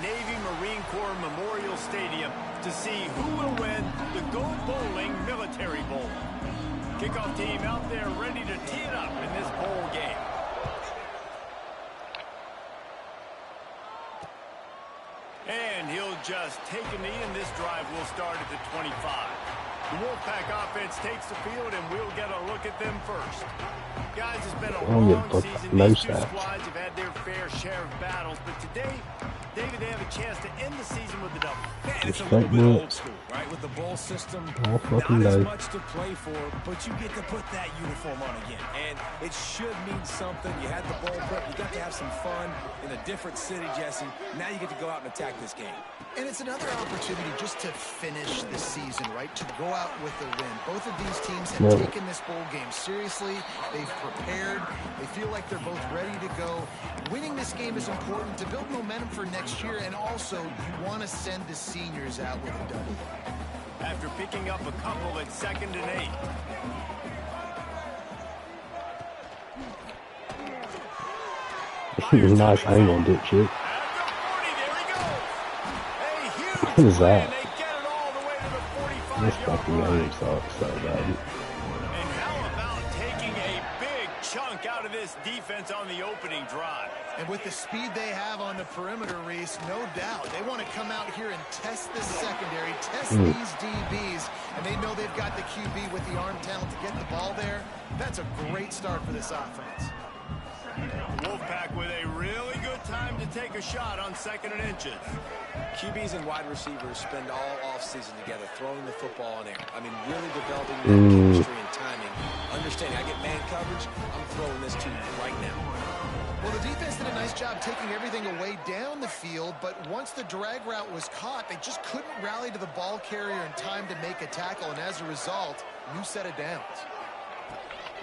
Navy Marine Corps Memorial Stadium to see who will win the Go Bowling Military Bowl. Kickoff team out there ready to tee it up in this bowl game. And he'll just take a knee, and this drive will start at the 25. The Wolfpack offense takes the field, and we'll get a look at them first. Guys, it's been a long season. These two squads have had their fair share of battles, but today, David, they have a chance to end the season with a dub. It's a little bit old school, right? With the bowl system, not as much to play for, but you get to put that uniform on again. And it should mean something. You had the bowl prep. You got to have some fun in a different city, Jesse. Now you get to go out and attack this game. And it's another opportunity just to finish the season, right? To go out with a win. Both of these teams have taken this bowl game seriously. They've prepared. They feel like they're both ready to go. Winning this game is important to build momentum for next year, and also you want to send the seniors out with a W. After picking up a couple at 2nd and 8. Nice angle, dipshit. What is that? This fucking game sucks so bad. And how about taking a big chunk out of this defense on the opening drive? And with the speed they have on the perimeter, Reese, no doubt, they want to come out here and test the secondary, test these DBs, and they know they've got the QB with the arm talent to get the ball there. That's a great start for this offense. Wolfpack with a really good time to take a shot on 2nd and inches. QBs and wide receivers spend all offseason together throwing the football in air. I mean, really developing that chemistry and timing. Understanding, I get man coverage, I'm throwing this to you right now. Well, the defense did a nice job taking everything away down the field, but once the drag route was caught, they just couldn't rally to the ball carrier in time to make a tackle, and as a result, new set of downs.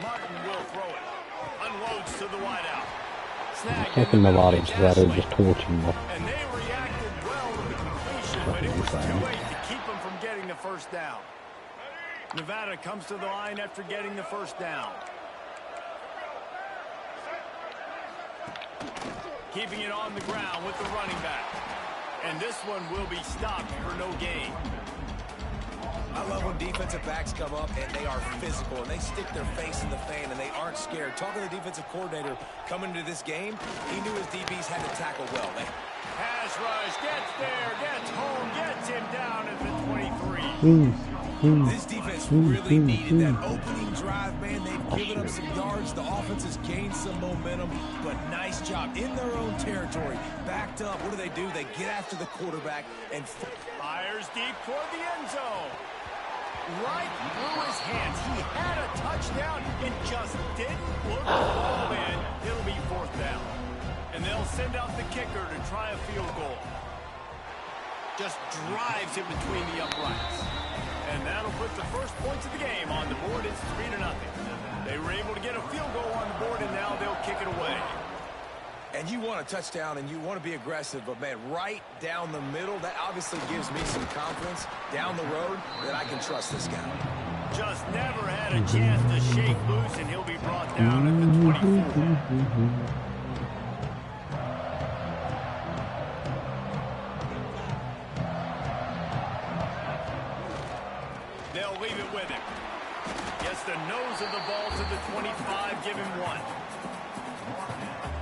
Martin will throw it. Unloads to the wideout. Fucking Nevada just out there just torching them. And they reacted well to the completion, but it was too late to keep them from getting the first down. Nevada comes to the line after getting the first down. Keeping it on the ground with the running back. And this one will be stopped for no gain. I love when defensive backs come up and they are physical and they stick their face in the fan and they aren't scared. Talking to the defensive coordinator coming into this game, he knew his DBs had to tackle well. Pass rush, gets there, gets home, gets him down at the 23. This defense really needed that opening drive, man. They've given up some yards. The offense has gained some momentum, but nice job in their own territory. Backed up. What do? They get after the quarterback and fires deep toward the end zone. Right through his hands. He had a touchdown and just didn't look the ball in. It'll be 4th down. And they'll send out the kicker to try a field goal. Just drives it between the uprights. And that'll put the first points of the game on the board. It's 3-0. They were able to get a field goal on the board, and now they'll kick it away. And you want a touchdown, and you want to be aggressive, but, man, right down the middle, that obviously gives me some confidence down the road that I can trust this guy. Just never had a chance to shake loose, and he'll be brought down at the 24. They'll leave it with him. Gets the nose of the ball to the 25, give him 1.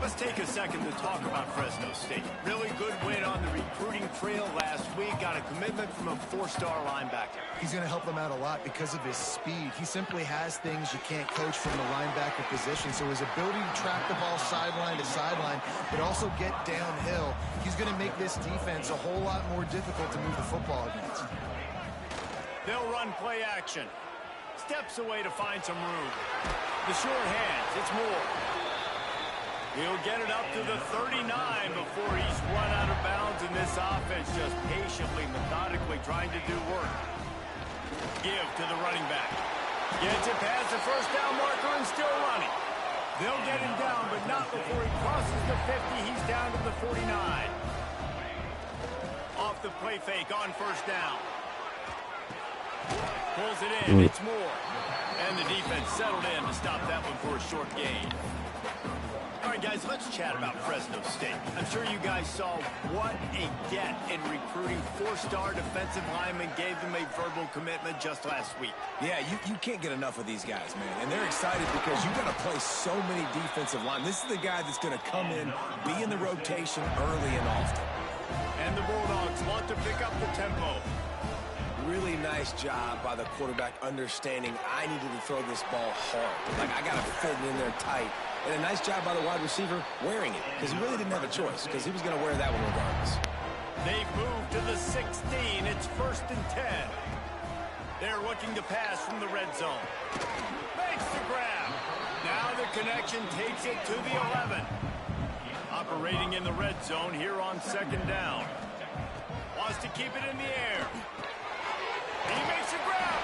Let's take a second to talk about Fresno State. Really good win on the recruiting trail last week. Got a commitment from a 4-star linebacker. He's going to help them out a lot because of his speed. He simply has things you can't coach from the linebacker position. So his ability to track the ball sideline to sideline, but also get downhill, he's going to make this defense a whole lot more difficult to move the football against. They'll run play action. Steps away to find some room. The short hands, it's Moore. He'll get it up to the 39 before he's run out of bounds, and this offense just patiently, methodically trying to do work. Give to the running back. Gets it past the first down marker and still running. They'll get him down, but not before he crosses the 50. He's down to the 49. Off the play fake on first down. Pulls it in. It's Moore. And the defense settled in to stop that one for a short gain. All right, right, guys, let's chat about Fresno State. I'm sure you guys saw what a get in recruiting. 4-star defensive linemen gave them a verbal commitment just last week. Yeah, you can't get enough of these guys, man. And they're excited because you've got to play so many defensive linemen. This is the guy that's going to come in, be in the rotation early and often. And the Bulldogs want to pick up the tempo. Really nice job by the quarterback understanding I needed to throw this ball hard. Like, I got to fit it in there tight. And a nice job by the wide receiver wearing it, because he really didn't have a choice, because he was going to wear that one regardless. They've moved to the 16. It's 1st and 10. They're looking to pass from the red zone. Makes the grab. Now the connection takes it to the 11. Operating in the red zone here on 2nd down. Wants to keep it in the air. He makes a grab.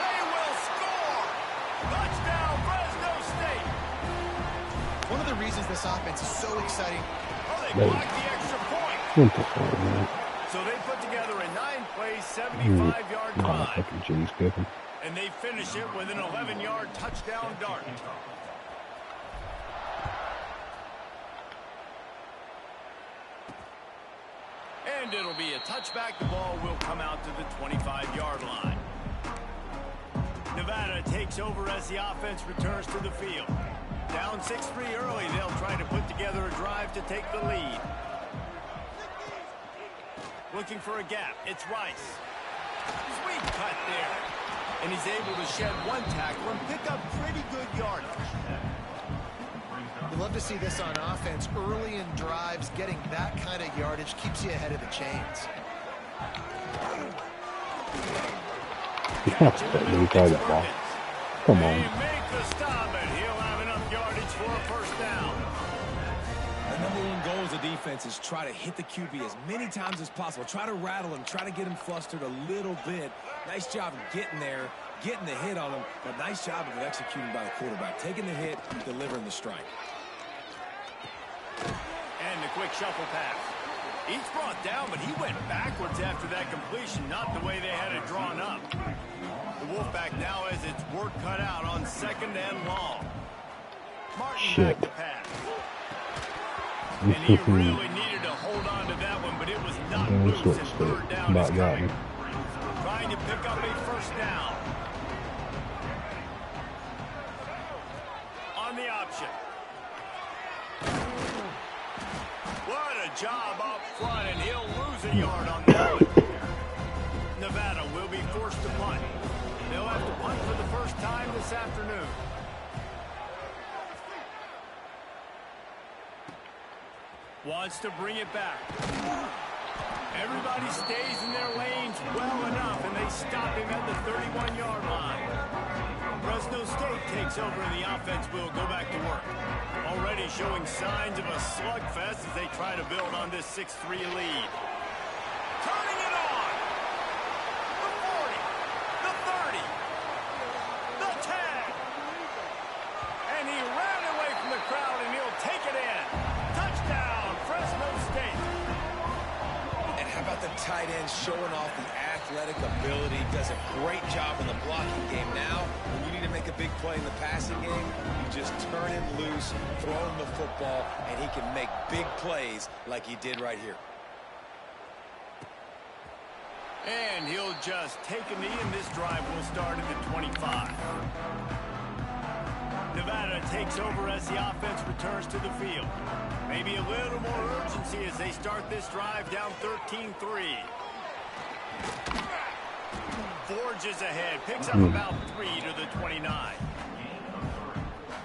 They will score. Touchdown, Fresno State. One of the reasons this offense is so exciting. Oh, they blocked the extra point. So they put together a 9-play, 75-yard drive. And they finish it with an 11-yard touchdown dart. And it'll be a touchback. The ball will come out to the 25-yard line. Nevada takes over as the offense returns to the field. Down 6-3 early, they'll try to put together a drive to take the lead. Looking for a gap, it's Rice. Sweet cut there. And he's able to shed one tackle and pick up pretty good yardage. You love to see this on offense. Early in drives, getting that kind of yardage keeps you ahead of the chains. Come on. They make the stop, and he'll have enough yardage for a 1st down. The #1 goal as a defense is try to hit the QB as many times as possible. Try to rattle him, try to get him flustered a little bit. Nice job of getting there, getting the hit on him, but nice job of executing by the quarterback. Taking the hit, delivering the strike. And the quick shuffle pass. He's brought down, but he went backwards after that completion, not the way they had it drawn up. The Wolfpack now has its work cut out on 2nd and long. Martin back to pass. And he really needed to hold on to that one, but it was not loose, and 3rd down is coming. Trying to pick up a 1st down. On the option. What a job up front, and he'll lose a yard on that one. Nevada will be forced to punt. They'll have to punt for the 1st time this afternoon. Wants to bring it back. Everybody stays in their lanes well enough, and they stop him at the 31-yard line. Fresno State takes over, and the offense will go back to work. Already showing signs of a slugfest as they try to build on this 6-3 lead. Turning it on. The 40, the 30, the 10. And he ran away from the crowd, and he'll take it in. Touchdown, Fresno State. And how about the tight end showing off the athletic ability? Does a great job in the blocking game. Now, when you need to make a big play in the passing game, you just turn him loose, throw him the football, and he can make big plays like he did right here. And he'll just take a knee, and this drive will start at the 25. Nevada takes over as the offense returns to the field. Maybe a little more urgency as they start this drive down 13-3. Forges ahead, picks up about 3 to the 29.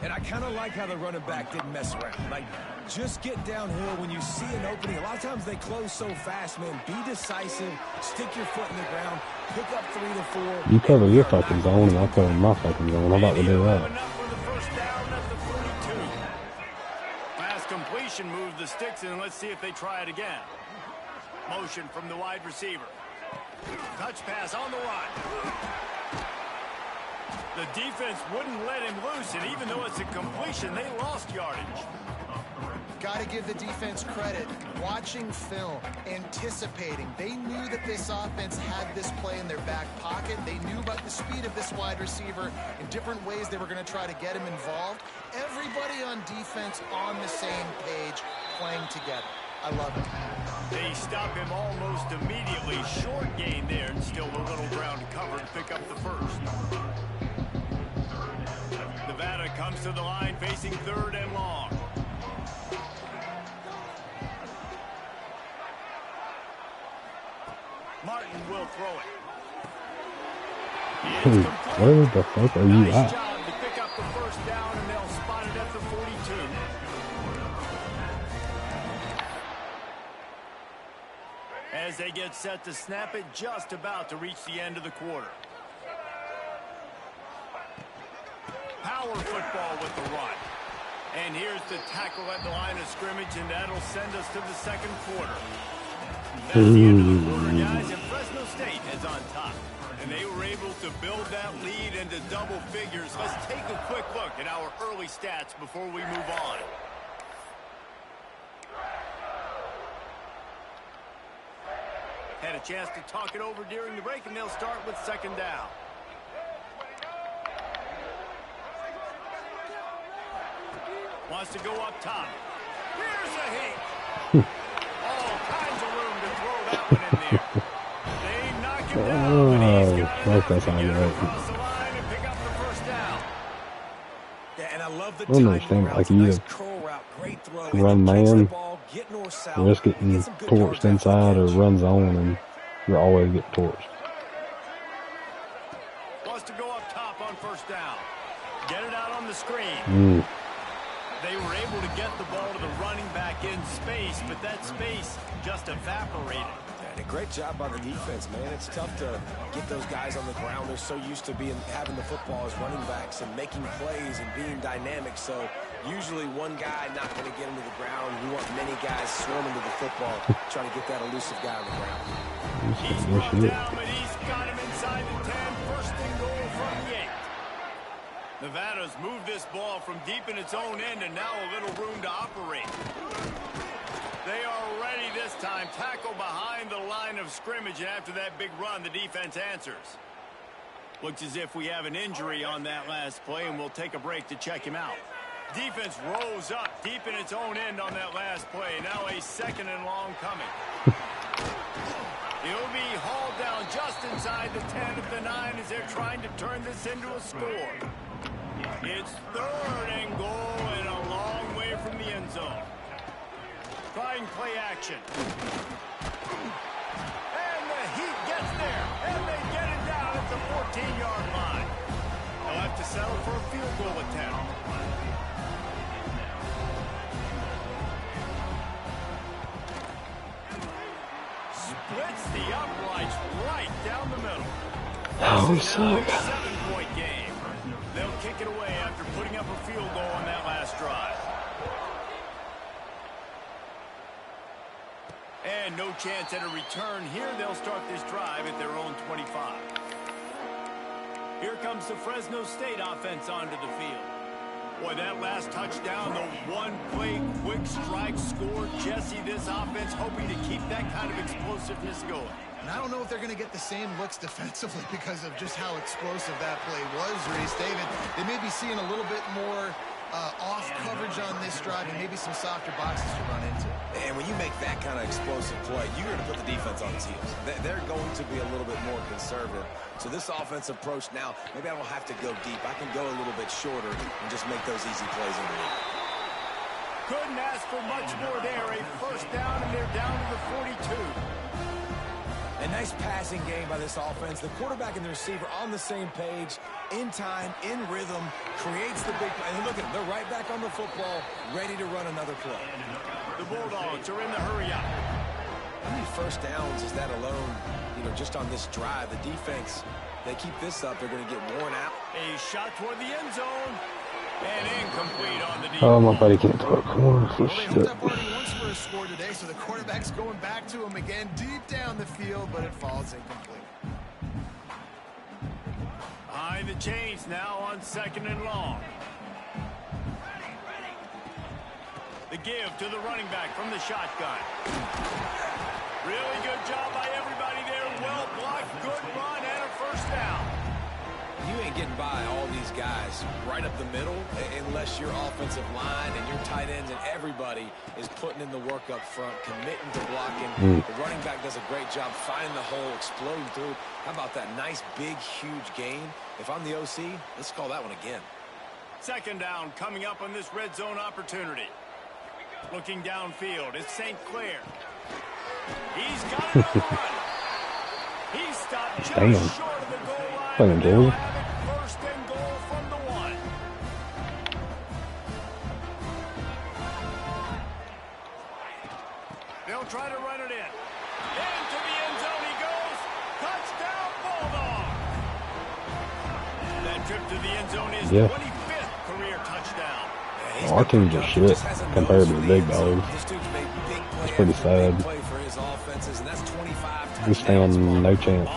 And I kind of like how the running back didn't mess around. Like, just get downhill when you see an opening. A lot of times they close so fast, man. Be decisive, stick your foot in the ground, pick up 3 to 4. You cover your fucking zone, and I'll cover my fucking zone. I'm about to do that. Pass completion moves the sticks, and let's see if they try it again. Motion from the wide receiver. Touch pass on the run. The defense wouldn't let him loose, and even though it's a completion, they lost yardage. Got to give the defense credit. Watching film, anticipating. They knew that this offense had this play in their back pocket. They knew about the speed of this wide receiver in different ways they were going to try to get him involved. Everybody on defense on the same page, playing together. I love it. They stop him almost immediately. Short gain there, and still a little ground covered to pick up the first. Nevada comes to the line facing 3rd and long. Martin will throw it. Where the fuck are you Nice at? job to pick up the first down, and they'll spot it at the 42. As they get set to snap it, just about to reach the end of the quarter. Power football with the run. And here's the tackle at the line of scrimmage, and that'll send us to the second quarter. That's the end of the quarter, guys, and Fresno State is on top. And they were able to build that lead into double figures. Let's take a quick look at our early stats before we move on. Had a chance to talk it over during the break, and they'll start with 2nd down. Wants to go up top. Here's a hit. All kinds of room to throw that one in there. They knock him down, but he's got enough to get it across the line and pick up the first down. Yeah, and I love the understand, like you run man, risk getting torched inside or run zone, and you always get torched. Wants to go up top on 1st down. Get it out on the screen. They were able to get the ball to the running back in space, but that space just evaporated. And a great job by the defense, man. It's tough to get those guys on the ground. They're so used to having the football as running backs and making plays and being dynamic. So usually one guy not going to get him to the ground. You want many guys swarming to the football, trying to get that elusive guy on the ground. He's brought down, but he's got him inside the 10. 1st and goal from the 8. Nevada's moved this ball from deep in its own end, and now a little room to operate. They are ready this time. Tackle behind the line of scrimmage, and after that big run, the defense answers. Looks as if we have an injury on that last play, and we'll take a break to check him out. Defense rose up deep in its own end on that last play. Now a 2nd and long coming. He'll be hauled down just inside the 10 of the 9 as they're trying to turn this into a score. It's 3rd and goal and a long way from the end zone. Trying play action. And the Heat gets there. And they get it down at the 14-yard line. They'll have to settle for a field goal attempt. Splits the uprights right down the middle. Oh, suck. 7-point game. They'll kick it away after putting up a field goal on that last drive. And no chance at a return here. They'll start this drive at their own 25. Here comes the Fresno State offense onto the field. Boy, that last touchdown, the one-play quick strike score. Jesse, this offense hoping to keep that kind of explosiveness going. And I don't know if they're going to get the same looks defensively because of just how explosive that play was, Reese. David, they may be seeing a little bit more off coverage on this drive and maybe some softer boxes to run into. And when you make that kind of explosive play, you're going to put the defense on its heels. They're going to be a little bit more conservative. So this offensive approach now, maybe I don't have to go deep. I can go a little bit shorter and just make those easy plays in the league. Couldn't ask for much more there. A 1st down, and they're down to the 42. A nice passing game by this offense. The quarterback and the receiver on the same page, in time, in rhythm, creates the big play. And look at them. They're right back on the football, ready to run another play. The Bulldogs are in the hurry up. How many 1st downs is that alone, just on this drive? The defense, they keep this up, they're going to get worn out. A shot toward the end zone. And incomplete on the defense. Oh, my buddy can't throw a corner for Well, they shit. hooked up already once for a score today, so the quarterback's going back to him again deep down the field, but it falls incomplete. Behind the chains now on 2nd and long. The give to the running back from the shotgun. Really good job by everybody there. Well blocked, good run, and a 1st down. You ain't getting by all these guys right up the middle unless your offensive line and your tight ends and everybody is putting in the work up front, committing to blocking. The running back does a great job finding the hole, exploding through. How about that nice, big, huge gain? If I'm the OC, let's call that one again. Second down coming up on this red zone opportunity. Looking downfield, it's St. Clair. He's got it on the run. He stopped just short of the goal line. They'll have it first and goal from the 1. They'll try to run it in. Into the end zone he goes. Touchdown, Bulldog. That trip to the end zone is 25th career touchdown. Our team's just shit compared to the big dogs. It's pretty sad. We stand no chance.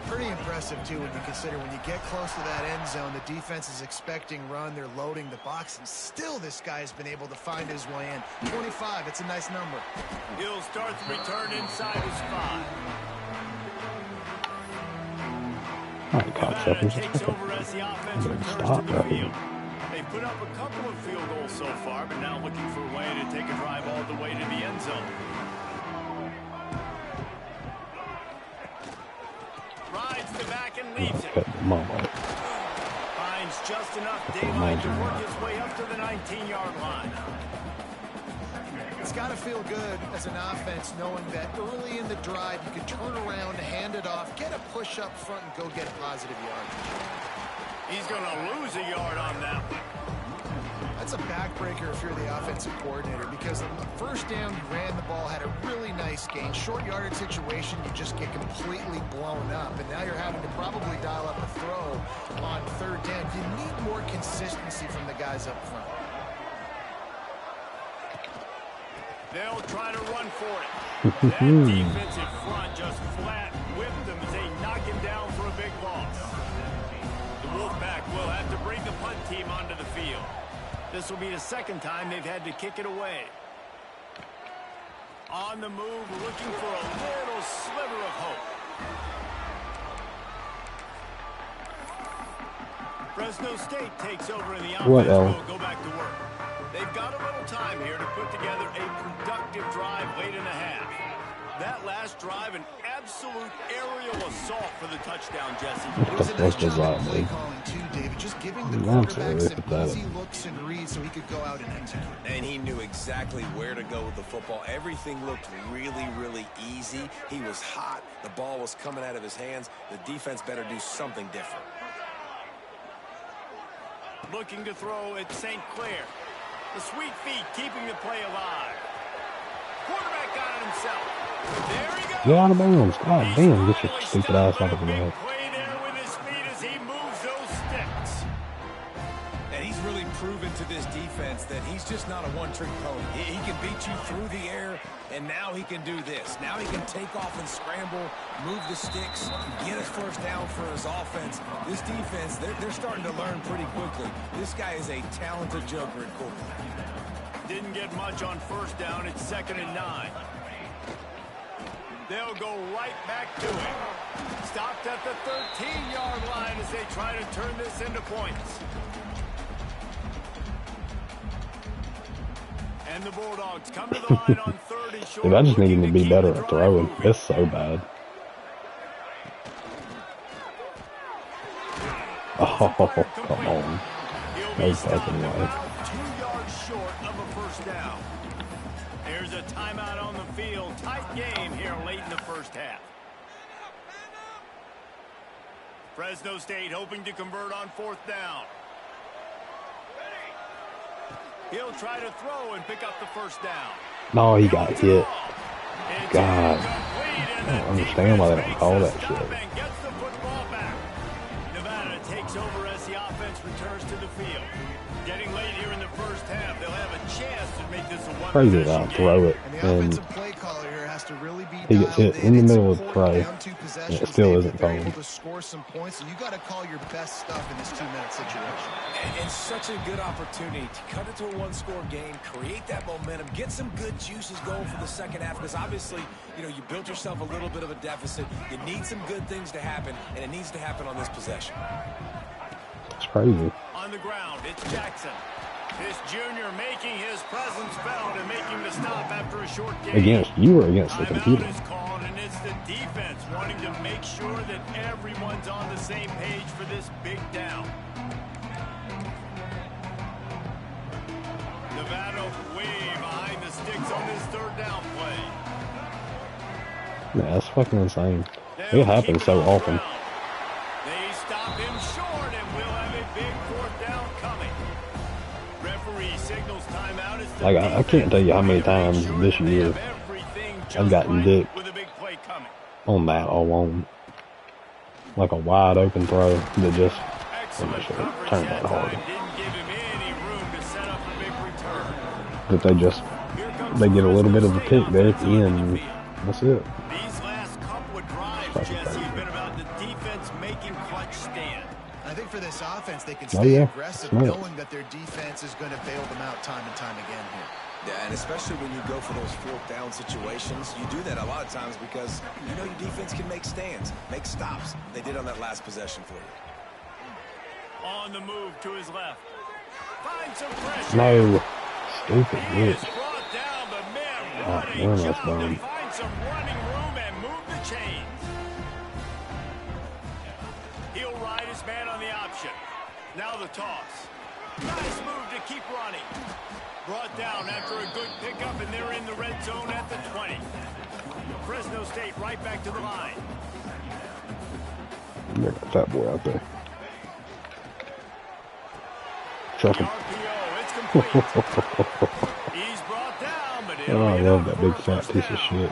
Pretty impressive, too, when you consider when you get close to that end zone, the defense is expecting run, they're loading the box, and still this guy has been able to find his way in. 25, it's a nice number. He'll start the return inside his 5. Alright, cocksuckers. Takes over as the offense returns to the field. They put up a couple of field goals so far, but now looking for a way to take a drive all the way to the end zone. Rides the back and leaves it. Finds just enough daylight to work his way up to the 19-yard line. It's got to feel good as an offense knowing that early in the drive you can turn around, hand it off, get a push up front, and go get positive yards. He's going to lose a yard on that one. That's a backbreaker if you're the offensive coordinator, because on the first down you ran the ball, had a really nice gain. Short yardage situation, you just get completely blown up, and now you're having to probably dial up a throw on third down. You need more consistency from the guys up front. They'll try to run for it. That defensive front just flat whipped them as they knock him down for a big loss. The Wolfpack will have to bring the punt team onto the field. This will be the second time they've had to kick it away. On the move, looking for a little sliver of hope. Fresno State takes over in the offense. Will go back to work. They've got a little time here to put together a productive drive late in the half. That last drive, an absolute aerial assault for the touchdown, Jesse. It was a nice job of play calling too, David. Just giving the quarterback some easy looks and reads so he could go out and execute. And he knew exactly where to go with the football. Everything looked really, really easy. He was hot. The ball was coming out of his hands. The defense better do something different. Looking to throw at St. Clair. The sweet feet keeping the play alive. Quarterback got it himself. There he goes. Get out of bounds. God damn, get your stupid ass out of the way. Play there with his feet as he moves those sticks. And he's really proven to this defense that he's just not a one-trick pony. He can beat you through the air, and now he can do this. Now he can take off and scramble, move the sticks, get his first down for his offense. This defense, they're starting to learn pretty quickly. This guy is a talented joker at quarterback. Didn't get much on first down. It's 2nd and 9. They'll go right back to it. Stopped at the 13-yard line as they try to turn this into points. And the Bulldogs come to the line on 3rd and short. Dude, I just need him to be better at throwing. It's so bad. Oh, come on. No fucking way. 2 yards short of a first down. There's a timeout on the field. Tight game here late in the first half. Fresno State hoping to convert on 4th down. He'll try to throw and pick up the first down. No, he got hit. God. I don't understand why they don't call that shit. Gets the football back. Nevada takes over as the offense returns to the field. Getting late here in the first half, they'll have a chance to make this a one-possession game. Crazy, I'll throw it. And the offensive play caller here has to really be He gets hit in the middle of the throw, down two and it possessions, still they've isn't been able called. to score some points, and you got to call your best stuff in this 2-minute situation. And such a good opportunity to cut into a one-score game, create that momentum, get some good juices going for the second half, because obviously, you know, you built yourself a little bit of a deficit. You need some good things to happen, and it needs to happen on this possession. It's crazy. On the ground, it's Jackson. This junior making his presence felt and making the stop after a short game. Against you or against the computer? Timeout is called, and it's the defense wanting to make sure that everyone's on the same page for this big down. Nevada way behind the sticks on this third down play. Yeah, that's fucking insane. It happens so often. They stop him short, and we'll have a big fourth down coming. Referee signals timeout. It's the Like, I can't tell you how many times this year I've gotten dick with a big play coming. on that alone. Like a wide open throw that just turned that hard. Didn't give him any room to set up a big return. That they get a little bit of a pick there at the end, and that's it. These last couple of drives, Jesse, have been about the defense making clutch stand. I think for this offense, they can stay aggressive, Smart. knowing that their defense is going to bail them out time and time again here. Yeah, and especially when you go for those fourth down situations, you do that a lot of times because you know your defense can make stands, make stops. They did on that last possession for you. On the move to his left. Finds some pressure. No. Stupid He is bitch. brought down, the man Ah, running man, that's job to dumb. find some running room and move the chains. He'll ride his man on the option. Now the toss. Nice move to keep running. Brought down after a good pickup, and they're in the red zone at the 20. Fresno State right back to the line. There's a fat boy out there. Chuck him. RPO, it's complete. He's brought down, but Oh, I love that big fat first piece of down. shit.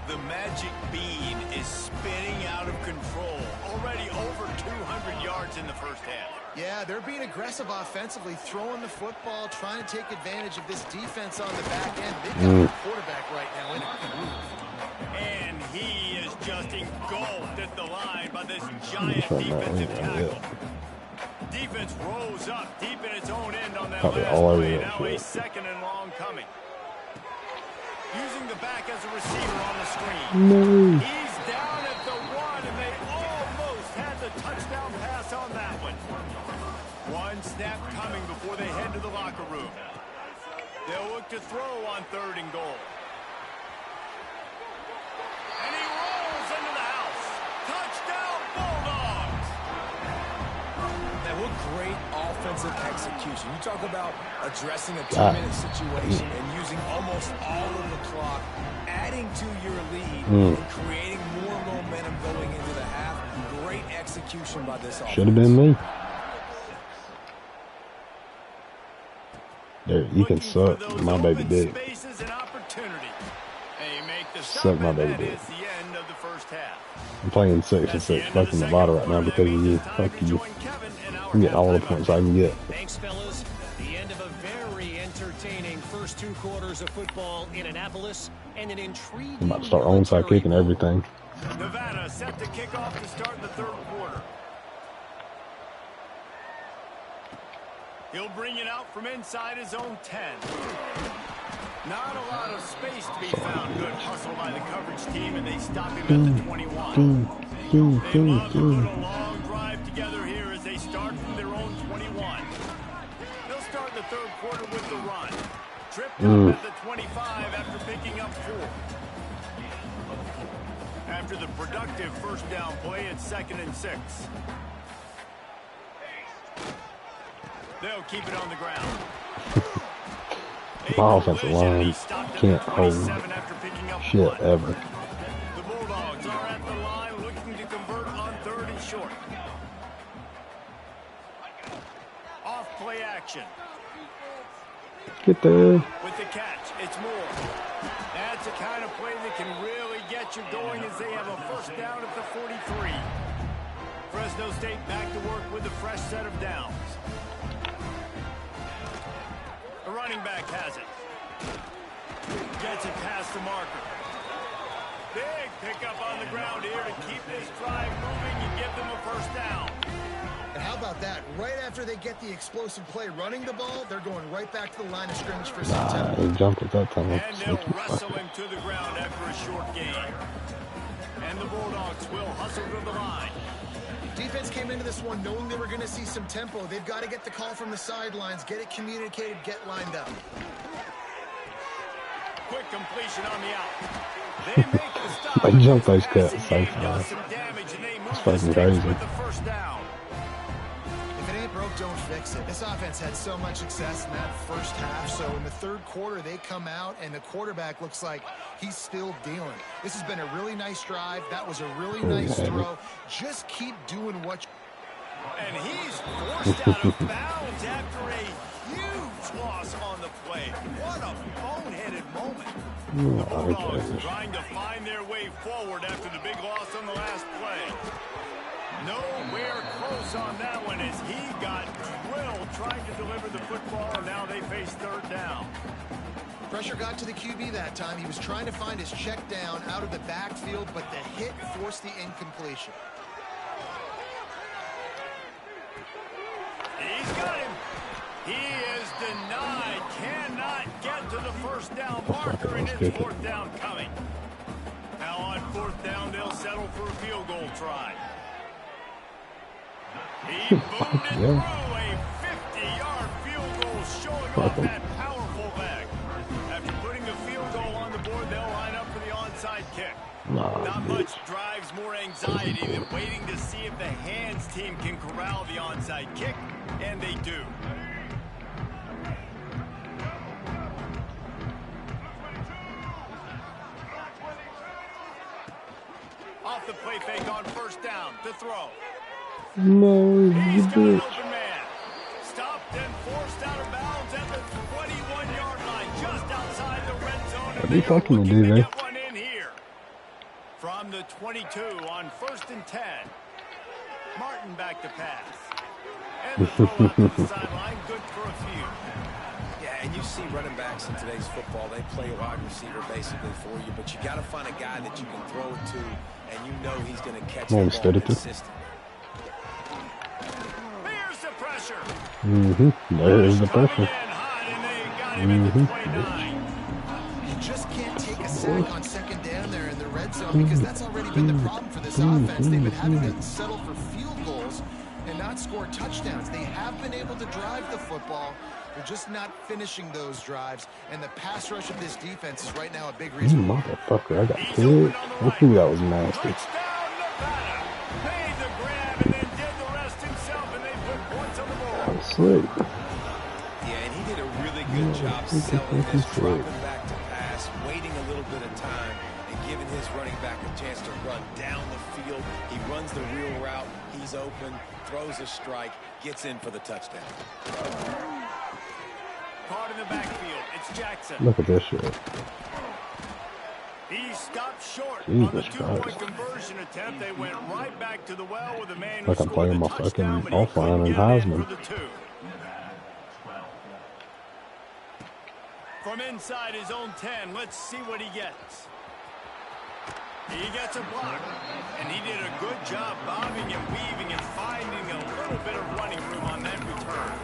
The magic bean is spinning out of control. Already over 200 yards in the first half. Yeah, they're being aggressive offensively, throwing the football, trying to take advantage of this defense on the back end. They've got a quarterback right now in a groove. And he is just engulfed at the line by this giant That's right, defensive right, tackle. yeah. Defense rose up deep in its own end on that Probably last all over play. that Now a shit. second and long coming. Using the back as a receiver on the screen. No. He's down at the 1, and they almost had the touchdown pass on that one. One snap coming before they head to the locker room. They'll look to throw on 3rd and goal. And he rolls into the house. Touchdown, Bulldogs! Now, what great offensive execution. You talk about addressing a 2-minute situation and using almost all of the clock, adding to your lead, and creating more momentum going into the half. Great execution by this offense. Should have been me. There, you can suck my baby dick. Spaces and opportunity. They make the Suck my and baby that dick. is the end of the first half. I'm playing 6 and 6 fucking Nevada right now because of you. Fuck you. I'm getting all the points I can get. Thanks, fellas. The end of a very entertaining first 2 quarters of football in Annapolis, and an intriguing. I'm about to start onside kicking everything. Nevada set to kick off to start the 3rd quarter. He'll bring it out from inside his own 10. Not a lot of space to be found. Good hustle by the coverage team, and they stop him at the 21. They love to put a long drive together here as they start from their own 21. They'll start the 3rd quarter with the run. Tripped up at the 25 after picking up 4. After the productive first down play, it's 2nd and 6. They'll keep it on the ground. My offensive line can't hold shit ever. The Bulldogs are at the line looking to convert on 3rd and short. Off play action. Get there. With the catch, it's Moore. That's the kind of play that can really get you going as they have a first down at the 43. Fresno State back to work with a fresh set of downs. The running back has it. Gets it past the marker. Big pickup on the ground here to keep this drive moving and give them a first down. And how about that? Right after they get the explosive play running the ball, they're going right back to the line of scrimmage for some time. He jumped at that time. And they'll wrestle him to the ground after a short gain. And the Bulldogs will hustle to the line. Defense came into this one knowing they were going to see some tempo. They've got to get the call from the sidelines, get it communicated, get lined up. Quick completion on the out. They make the stop. They jump those cuts so Does far. some damage, and they move It's the fucking sticks crazy. with the first down. If it ain't broke, don't fix it. This offense had so much success in that first half, so in the third quarter, they come out, and the quarterback looks like he's still dealing. This has been a really nice drive. That was a really nice throw. Just keep doing what you... And he's forced out of bounds after a huge loss on the play. What a boneheaded moment. The Bulldogs trying to find their way forward after the big loss on the last play. Nowhere close on that one as he got drilled trying to deliver the football, and now they face third down. Pressure got to the QB that time. He was trying to find his check down out of the backfield, but the hit forced the incompletion. He's got him. He is denied. Cannot get to the first down marker, and it's fourth down coming. Now on fourth down, they'll settle for a field goal try. He boomed it through a 50-yard field goal, showing off that powerful leg. After putting the field goal on the board, they'll line up for the onside kick. Not much drives more anxiety than waiting to see if the hands team can corral the onside kick, and they do. Off the play fake on first down to throw. No, He's you got an bitch. open man. Stopped and forced out of bounds at the 21-yard line, just outside the red zone. What are you talking to, dude? Get one in here. From the 22 on 1st and 10. Martin back to pass. And the throw out to the sideline, good for a few. Yeah, and you see running backs in today's football, they play a wide receiver basically for you, but you got to find a guy that you can throw it to, and you know he's going to catch the ball consistently. Here's the pressure. There's the pressure. You just can't take a sack on second down there in the red zone because that's already been the problem for this offense. They've been having to settle for field goals and not score touchdowns. They have been able to drive the football. They're just not finishing those drives, and the pass rush of this defense is right now a big reason. Motherfucker, I got killed. Ooh, that was nasty. Made the grab and then did the rest himself, and they put points on the board. I'm slick. Yeah, and he did a really good job selling this, dropping back to pass, waiting a little bit of time, and giving his running back a chance to run down the field. He runs the real route. He's open, throws a strike, gets in for the touchdown. Caught in the backfield. It's Jackson. Look at this shit. He stopped short Jesus on the two-point Christ. conversion attempt. They went right back to the well with a man who Like I'm scored playing the my touchdown, fucking but he offline couldn't and get it in Heisman. for the two. From inside his own 10, let's see what he gets. He gets a block, and he did a good job bobbing and weaving and finding a little bit of running room on that return.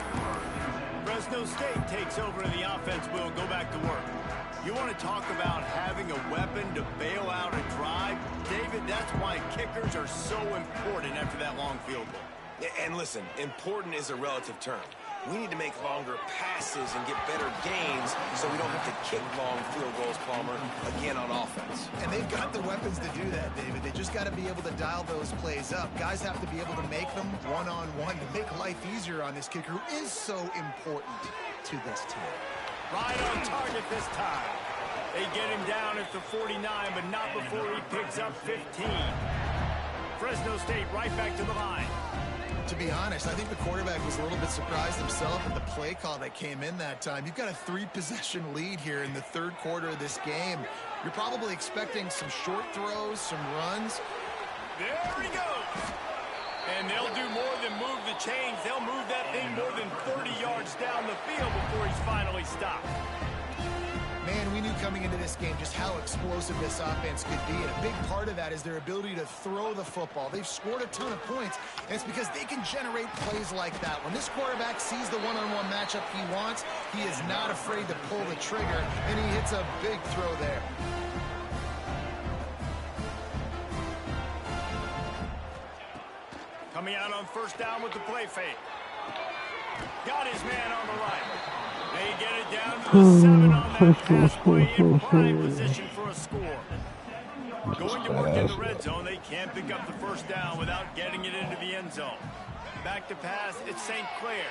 Fresno State takes over and the offense will go back to work. You want to talk about having a weapon to bail out a drive? David, that's why kickers are so important after that long field goal. And listen, important is a relative term. We need to make longer passes and get better gains so we don't have to kick long field goals, Palmer, again on offense. And they've got the weapons to do that, David. They just got to be able to dial those plays up. Guys have to be able to make them one-on-one to make life easier on this kicker who is so important to this team. Right on target this time. They get him down at the 49, but not before he picks up 15. Fresno State right back to the line. To be honest, I think the quarterback was a little bit surprised himself at the play call that came in that time. You've got a 3-possession lead here in the third quarter of this game. You're probably expecting some short throws, some runs. There he goes. And they'll do more than move the chains. They'll move that thing more than 30 yards down the field before he's finally stopped. Man, we knew coming into this game just how explosive this offense could be, and a big part of that is their ability to throw the football. They've scored a ton of points, and it's because they can generate plays like that. When this quarterback sees the one-on-one matchup he wants, he is not afraid to pull the trigger, and he hits a big throw there. Coming out on first down with the play fake. Got his man on the right. They get it down to the 7 on that pass play in prime position for a score. Going to work in the red zone, they can't pick up the first down without getting it into the end zone. Back to pass, it's St. Clair.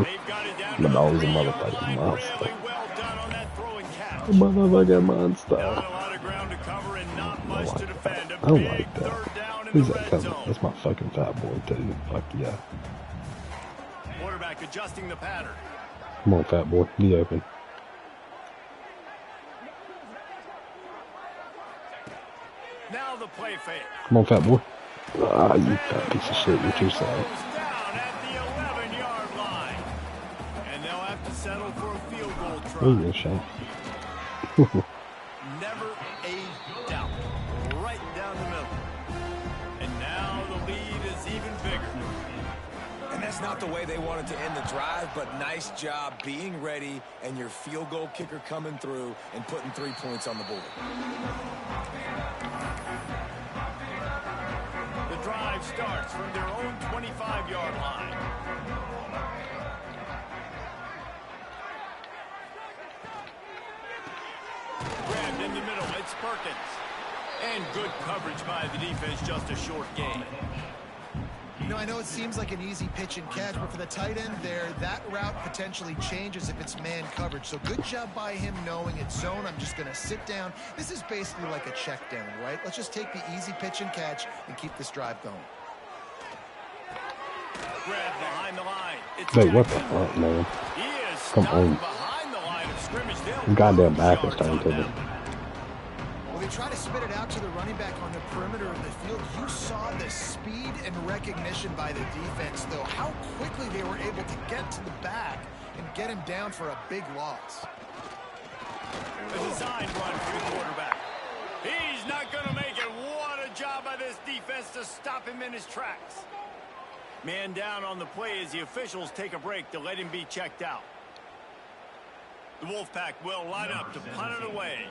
They've got it down to the 3-yard line. Really well done on that throw and catch. Motherfucking monster. Not a lot of ground to cover and not much to defend. I don't like that. Third down in Who's the that red coming? zone. That's my fucking fat boy, too. Fuck yeah. Quarterback adjusting the pattern. Come on, fat boy. Be open. Now the play fake. Come on, fat boy. Ah, you fat piece of shit. You're too sad. Down at the 11-yard line. And they'll have to settle for a field goal try. Oh, yeah, shame. Never a doubt. Right down the middle. And now the lead is even bigger. And that's not the way they wanted to end the drive, but nice job being ready and your field goal kicker coming through and putting 3 points on the board. The drive starts from their own 25-yard line. Grabbed in the middle, it's Perkins. And good coverage by the defense, just a short gain. You know, I know it seems like an easy pitch and catch, but for the tight end there, that route potentially changes if it's man coverage. So good job by him knowing it's zone. I'm just going to sit down. This is basically like a check down, right? Let's just take the easy pitch and catch and keep this drive going. Grab behind the line. It's Wait, what the fuck, man? He is Come on. behind the line of scrimmage. The goddamn back is turned to me. Well, they try to spit it out to the running back on the perimeter of the field. You saw the speed and recognition by the defense, though. How quickly they were able to get to the back and get him down for a big loss. A design run for the quarterback. He's not going to make it. What a job by this defense to stop him in his tracks. Man down on the play as the officials take a break to let him be checked out. The Wolfpack will line up to punt it away.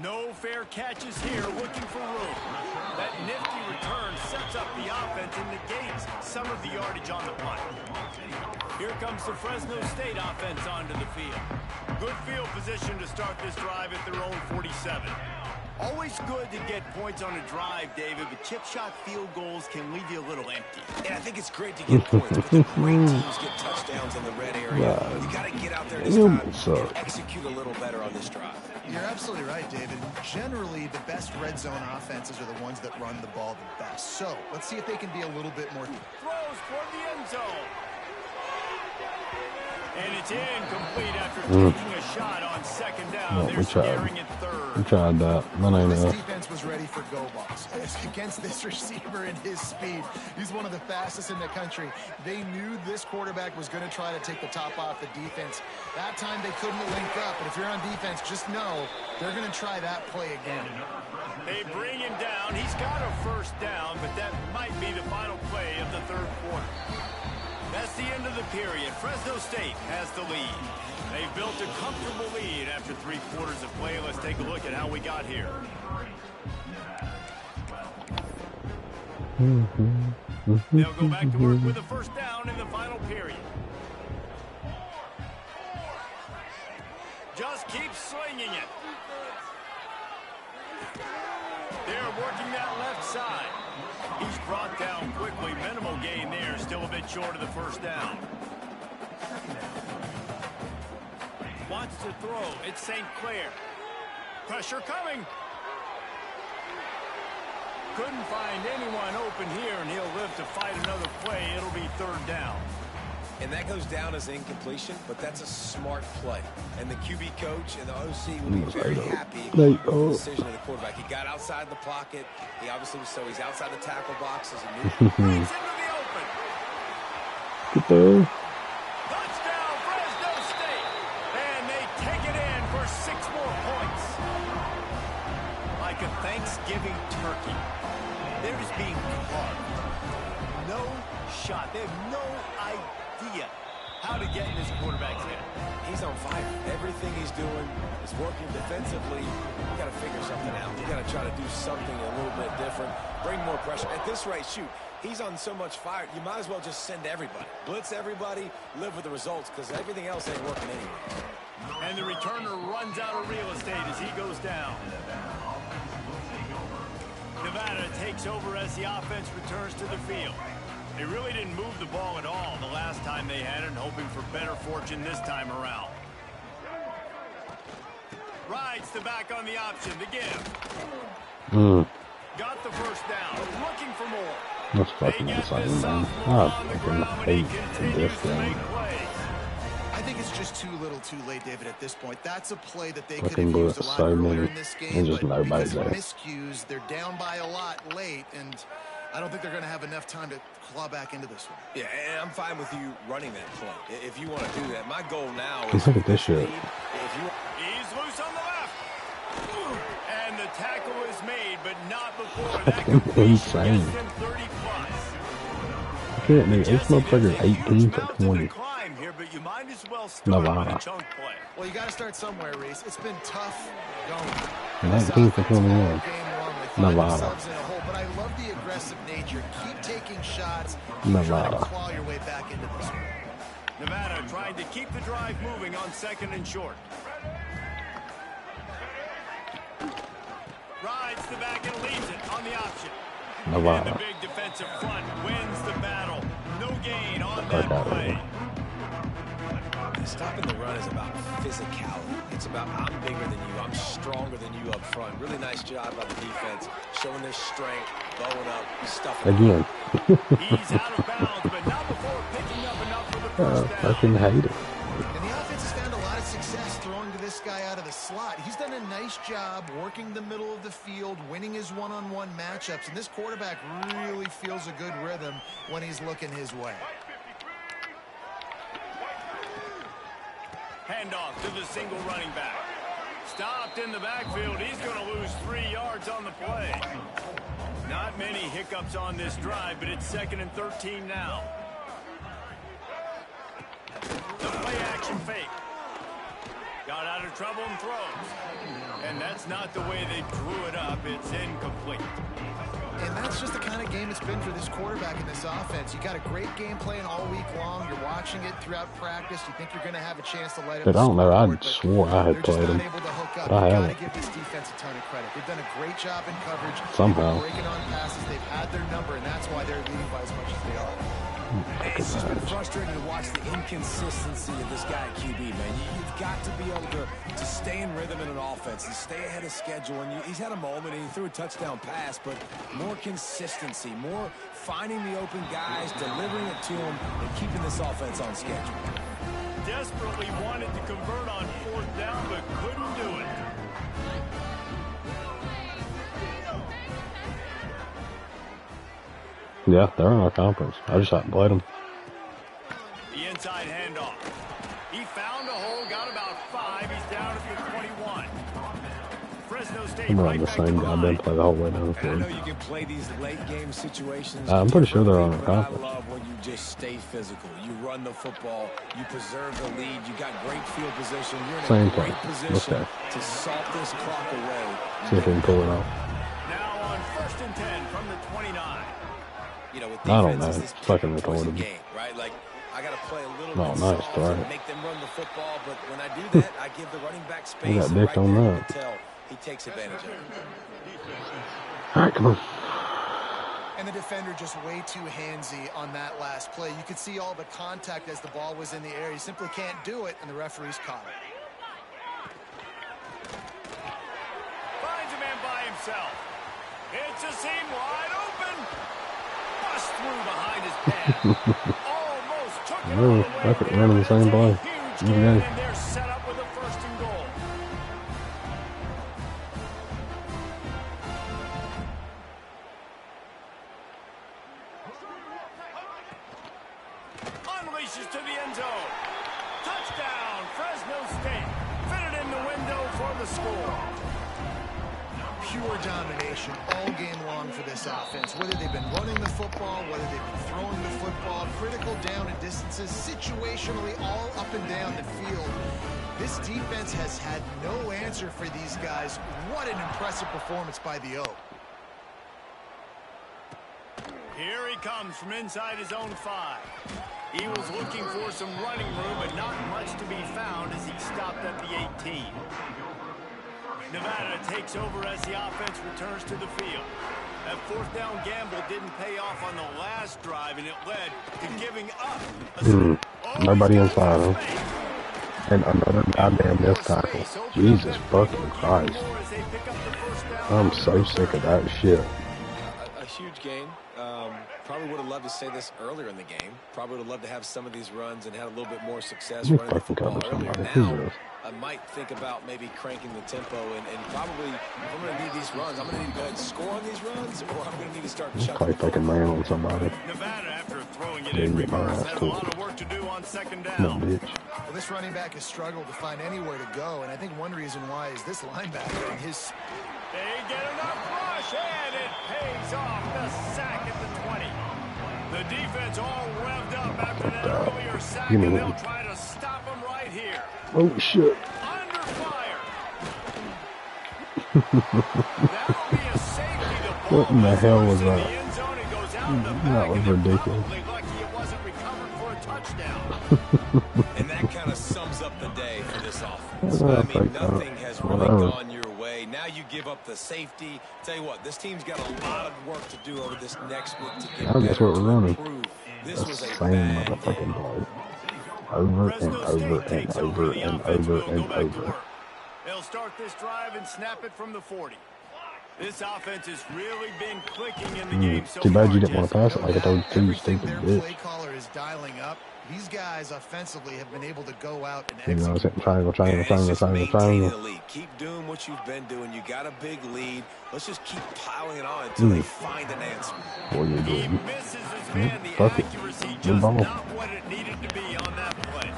No fair catches here, looking for room. That nifty return sets up the offense and negates some of the yardage on the punt. Here comes the Fresno State offense onto the field. Good field position to start this drive at their own 47. Always good to get points on a drive, David, but chip shot field goals can leave you a little empty. And I think it's great to get points, but the great teams get touchdowns in the red area. You got to get out there this time and execute a little better on this drive. You're absolutely right, David. Generally, the best red zone offenses are the ones that run the ball the best. So let's see if they can be a little bit more. Throws toward the end zone. And it's incomplete after taking a shot on second down. They're scaring it third. We tried that. That ain't This enough. defense was ready for go balls. Against this receiver and his speed, he's one of the fastest in the country. They knew this quarterback was going to try to take the top off the defense. That time they couldn't link up, but if you're on defense, just know they're going to try that play again. They bring him down. He's got a first down, but that might be the final play of the third quarter. That's the end of the period. Fresno State has the lead. They've built a comfortable lead after 3 quarters of play. Let's take a look at how we got here. They'll go back to work with a first down in the final period. Just keep slinging it. They're working that left side. He's brought down quickly. Minimal gain there. Still a bit short of the first down. Wants to throw. It's St. Clair. Pressure coming. Couldn't find anyone open here, and he'll live to fight another play. It'll be third down. And that goes down as incompletion, but that's a smart play. And the QB coach and the OC will be very happy with the decision of the quarterback. He got outside the pocket. He obviously was he's outside the tackle box as a new into the open. Touchdown, Fresno State. And they take it in for 6 more points. Like a Thanksgiving turkey. They're just being carved. No shot. They have no idea how to get in this quarterback's head. He's on fire. Everything he's doing is working defensively. We got to figure something out. We got to try to do something a little bit different. Bring more pressure. At this rate, shoot, he's on so much fire, you might as well just send everybody. Blitz everybody, live with the results, because everything else ain't working anyway. And the returner runs out of real estate as he goes down. Nevada takes over as the offense returns to the field. They really didn't move the ball at all the last time they had it, and hoping for better fortune this time around. Rides the back on the option to give. Got the first down, looking for more. That's fucking insane, man. I fucking hate this game. I think it's just too little too late, David, at this point. That's a play that they could Fucking have blew used it a lot so earlier many. in this game, And just but nobody because of there. miscues, they're down by a lot late, and I don't think they're going to have enough time to claw back into this one. Yeah, and I'm fine with you running that play if you want to do that. My goal now is Look at this shit. He's loose on the left. And the tackle is made, but not before that completion Insane. gets them 30 plus. I can't do this motherfucker 18 for 20. Here, but you might as well start with a chunk play. Well, you got to start somewhere, Reese. It's been tough going. 19 for 21. Nevada. But I love the aggressive nature. Keep taking shots. Nevada. Claw your way back into this one. Nevada trying to keep the drive moving on 2nd and short. Rides the back and leaves it on the option. Nevada. And the big defensive front wins the battle. No gain on that play. Stopping the run is about physicality. It's about I'm bigger than you. I'm stronger than you up front. Really nice job by the defense, showing their strength, bowing up, stuffing. Again. He's out of bounds, but not before picking up enough for the first down. Fucking hate it. And the offense has found a lot of success throwing to this guy out of the slot. He's done a nice job working the middle of the field, winning his one-on-one matchups, and this quarterback really feels a good rhythm when he's looking his way. Handoff to the single running back. Stopped in the backfield. He's going to lose 3 yards on the play. Not many hiccups on this drive, but it's 2nd and 13 now. The play action fake. Got out of trouble and throws. And that's not the way they drew it up. It's incomplete. And that's just the kind of game it's been for this quarterback in this offense. You got a great game plan all week long. You're watching it throughout practice. You think you're going to have a chance to light up. But I don't know. I swore I had they're played just him. not able to hook up. But I You haven't. got to give this defense a ton of credit. They've done a great job in coverage. Somehow. They've been breaking on passes. They've had their number, and that's why they're leading by as much as they are. It's just been frustrating to watch the inconsistency of this guy at QB, man. You've got to be able to stay in rhythm in an offense and stay ahead of schedule. And he's had a moment and he threw a touchdown pass, but more consistency, more finding the open guys, delivering it to them, and keeping this offense on schedule. Desperately wanted to convert on 4th down, but couldn't do it. Yeah, they're in our conference. I just haven't played them. The inside handoff. He found a hole, got about 5. He's down at the 21. Fresno State I'm right running the back same to guy. line. Didn't play the whole way down the I know field. you can play these late game situations. I'm pretty sure they're on our but conference. I love when you just stay physical. You run the football. You preserve the lead. You got great field position. You're in Same a great thing. position Okay. to salt this clock away. See if we can pull it off. Now on 1st and 10 from the 29. You know, with I don't defenses, know. this It's fucking poison retarded. game, right? Like, I got to play a little Oh, bit nice soft throw. and make them run the football, but when I do that, I give the running back space. got and dick right on there, you that. can tell he takes advantage of it. All right, come on. And the defender just way too handsy on that last play. You could see all the contact as the ball was in the air. He simply can't do it, and the referee's caught it. Finds a man by himself. It's a seam wide open. Bust through behind his pad. Almost took No, I could run in the same play. And they're set up with a 1st and goal. Unleashes to the end zone. Touchdown, Fresno State. Fitted in the window for the score. Pure domination all game long for this offense. Whether they've been running the football, whether they've been throwing the football, critical down and distances, situationally all up and down the field. This defense has had no answer for these guys. What an impressive performance by the Oak. Here he comes from inside his own 5. He was looking for some running room, but not much to be found as he stopped at the 18. Nevada takes over as the offense returns to the field. That 4th down gamble didn't pay off on the last drive, and it led to giving up. Nobody inside, huh? And another goddamn missed tackle. Jesus fucking Christ. I'm so sick of that shit. A huge game. Probably would have loved to say this earlier in the game. Probably would have loved to have some of these runs and had a little bit more success running the football earlier. Now, I might think about maybe cranking the tempo and probably, if I'm going to need these runs, I'm going to need to go ahead and score on these runs, or I'm going to need to start chucking. Play fucking man on somebody. Nevada, after throwing it in reverse, has a lot of work to do on 2nd down. No, bitch. Well, this running back has struggled to find anywhere to go, and I think one reason why is this linebacker and his... They get enough rush, and it pays off. The sack at the 20. The defense all revved up after that earlier sack, and they'll try to stop him right here. Oh, shit. Under fire. That'll be a safety. What in the hell was that? That was ridiculous. Lucky it wasn't recovered for a touchdown. And that kind of sums up the day for this offense. I mean, nothing has really gone your way. Now you give up the safety. Tell you what, this team's got a lot of work to do over this next week to get That's what we're running. This was a Same motherfucking play. Over and over and over and over and over. They'll start this drive and snap it from the 40. This offense has really been clicking in the game so Too bad far, you didn't want to pass it like I told you, Everything stupid their bitch. play caller is dialing up. These guys offensively have been able to go out and You know, execute. it's triangle, triangle, triangle, triangle, triangle. The lead. Keep doing what you've been doing. You got a big lead. Let's just keep piling it on until they find an answer. What are you He doing? misses his man. The Fuck it. accuracy Good just ball. not what it needed to be on that play.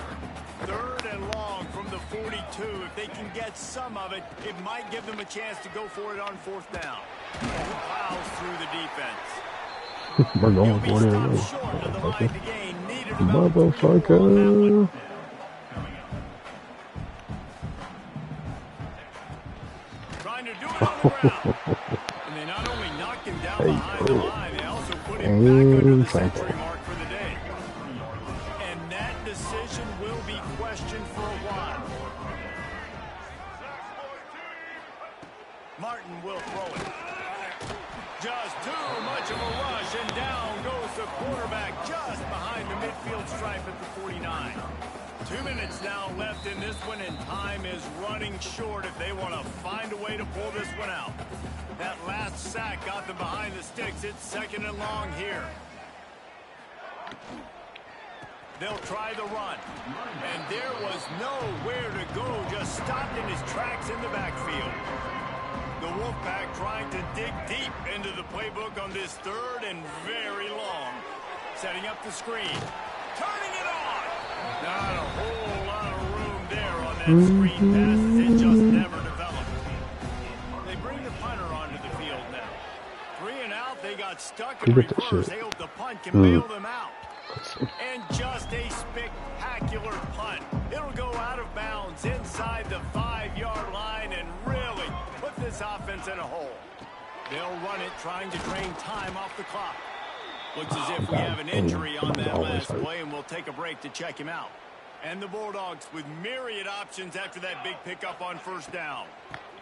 3rd and long from the 42. If they can get some of it, it might give them a chance to go for it on 4th down. Plows through the defense. We're going for it anyway. Motherfucker. Trying to do it on the ground. And they not only knocked him down behind the line, they also put him back under the century mark for the day. And that decision will be questioned for a while. Martin will throw it. Just too much of a rush, and down goes the quarterback just behind the midfield stripe at the 49. 2 minutes now left in this one, and time is running short if they want to find a way to pull this one out. That last sack got them behind the sticks. It's 2nd and long here. They'll try the run. And there was nowhere to go, just stopped in his tracks in the backfield. The Wolfpack trying to dig deep into the playbook on this 3rd and very long. Setting up the screen. Turning it on. Not a whole lot of room there on that screen pass. It just never developed. They bring the punter onto the field now. 3 and out. They got stuck in reverse. They hope the punt can bail them out. And just a spectacular punt. It'll go out of bounds inside the 5-yard line and really put this offense in a hole. They'll run it, trying to drain time off the clock. Looks as if we have an injury on that last play, and we'll take a break to check him out. And the Bulldogs with myriad options after that big pickup on 1st down.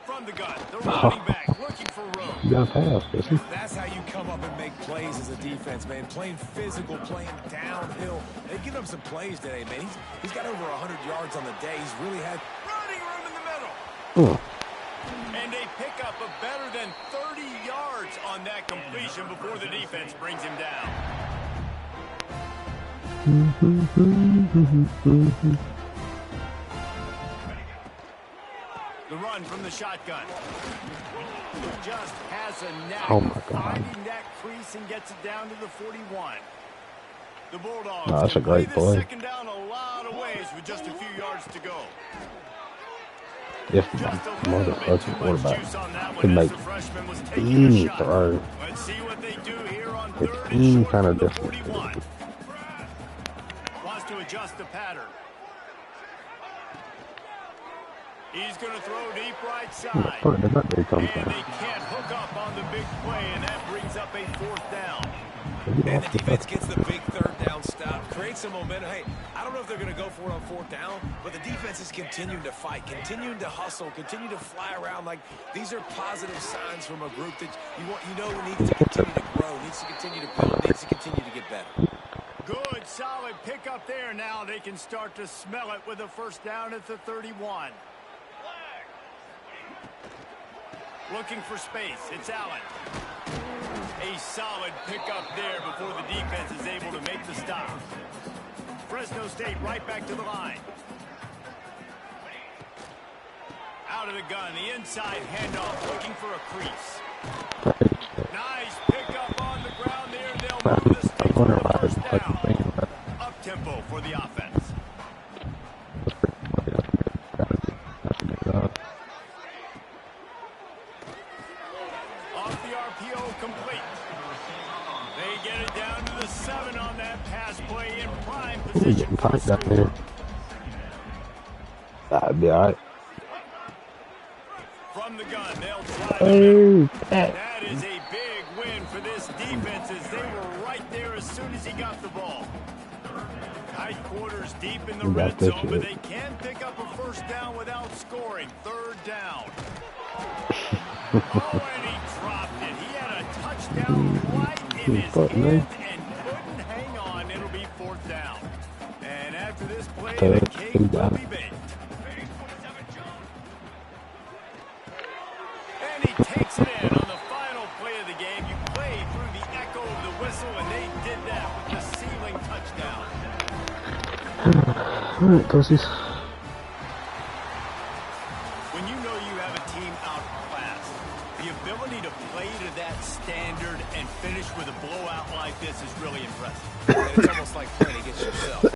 From the gun, the running back looking for room. You got a pass, Jesse. That's how you come up and make plays as a defense, man. Playing physical, playing downhill. They've given him some plays today, man. He's got over 100 yards on the day. He's really had Running room in the middle. And a pickup of better than 30 yards on that completion before the defense brings him down. The run from the shotgun. Just has a knack Oh my of God. finding that crease and gets it down to the 41. The Bulldogs No, that's a can play great this play. second down a lot of ways with just a few yards to go. If Just my a little bit motherfucking too much quarterback juice on that could one as make the freshman was taking a any shot. throw Let's see what they do here on with third and any short kind from of the distance. 41. Wants to adjust the pattern. He's going to throw deep right side. Where did that dude come And from? they can't hook up on the big play, and that brings up a fourth down. And the defense gets the big third down stop, creates some momentum. Hey, I don't know if they're going to go for it on fourth down, but the defense is continuing to fight, continuing to hustle, continue to fly around. Like, these are positive signs from a group that you know needs to continue to grow, needs to continue to build, needs to continue to get better. Good, solid pickup there. Now they can start to smell it with a first down at the 31. Looking for space. It's Allen. A solid pickup there before the defense is able to make the stop. Fresno State right back to the line. Out of the gun, the inside handoff, looking for a crease. Nice pickup on the ground there. They'll move the sticks for the first down. Up tempo for the offense. Off the RPO, complete. They get it down to the 7 on that pass play in prime position for a score. That'd be alright. From the gun, they'll try to That is a big win for this defense as they were right there as soon as he got the ball. Tight quarters deep in the red zone, but they can pick up a first down without scoring. Third down. Oh, and he dropped it. He had a touchdown right in his hand and couldn't hang on. It'll be fourth down. And after this play, the cake will be baked. And he takes it in on the final play of the game. You play through the echo of the whistle, and they did that with the ceiling touchdown. All right, pussies. When you know you have a team outclassed, the ability to play to that standard and finish with a blowout like this is really impressive. And it's almost